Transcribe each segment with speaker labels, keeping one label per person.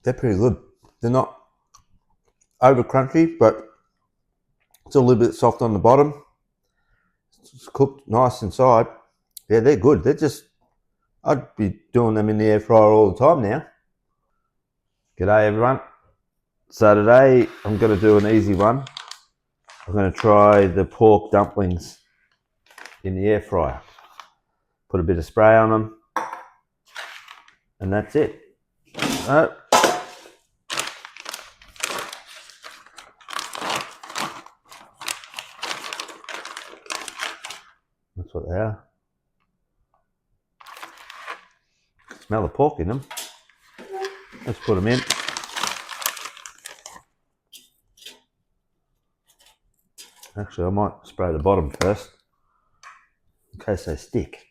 Speaker 1: They're pretty good. They're not over crunchy, but it's a little bit soft on the bottom. It's cooked nice inside. Yeah, they're good. They're just, I'd be doing them in the air fryer all the time now. G'day everyone. So today I'm going to do an easy one. I'm going to try the pork dumplings in the air fryer. Put a bit of spray on them, and that's it. That's what they are. Smell the pork in them. Let's put them in. Actually, I might spray the bottom first, in case they stick.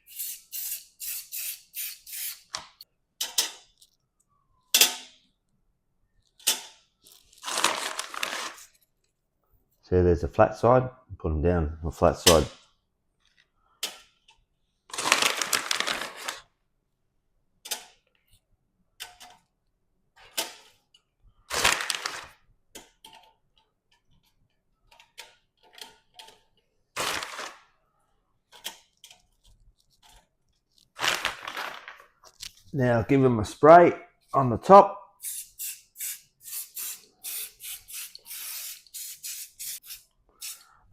Speaker 1: See, there's a flat side. Put them down on the flat side. Now give them a spray on the top.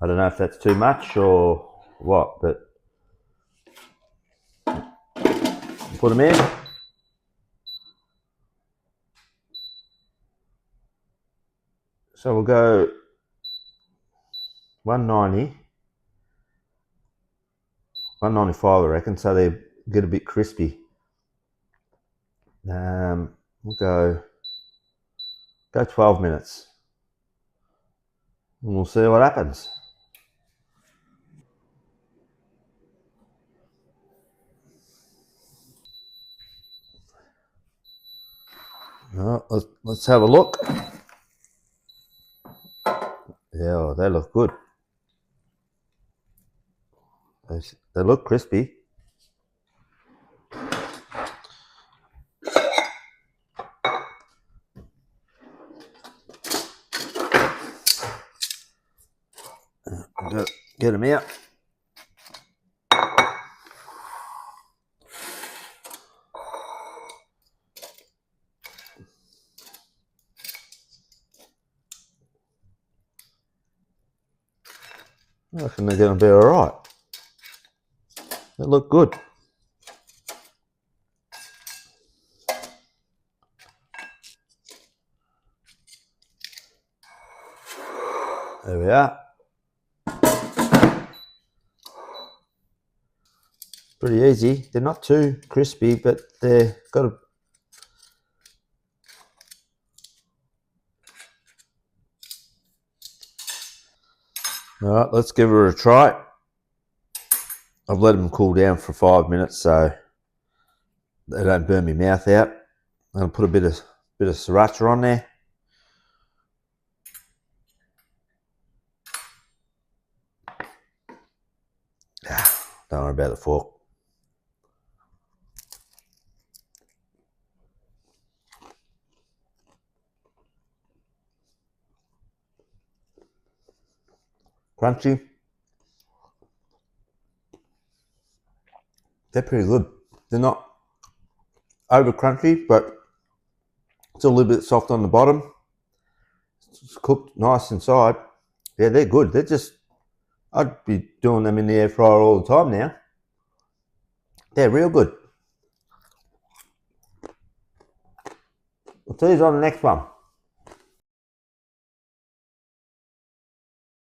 Speaker 1: I don't know if that's too much or what, but put them in. So we'll go 190, 195 I reckon, so they get a bit crispy. We'll go 12 minutes and we'll see what happens. All right, let's have a look. Yeah, they look good. They look crispy. Get them out. I reckon they're going to be all right. They look good. There we are. Pretty easy. They're not too crispy, but they've got a... All right, let's give her a try. I've let them cool down for 5 minutes so they don't burn my mouth out. I'm going to put a bit of sriracha on there. Don't worry about the fork. Crunchy. They're pretty good. They're not over crunchy, but it's a little bit soft on the bottom. It's cooked nice inside. Yeah, they're good. They're just, I'd be doing them in the air fryer all the time now. They're real good. We'll see you on the next one.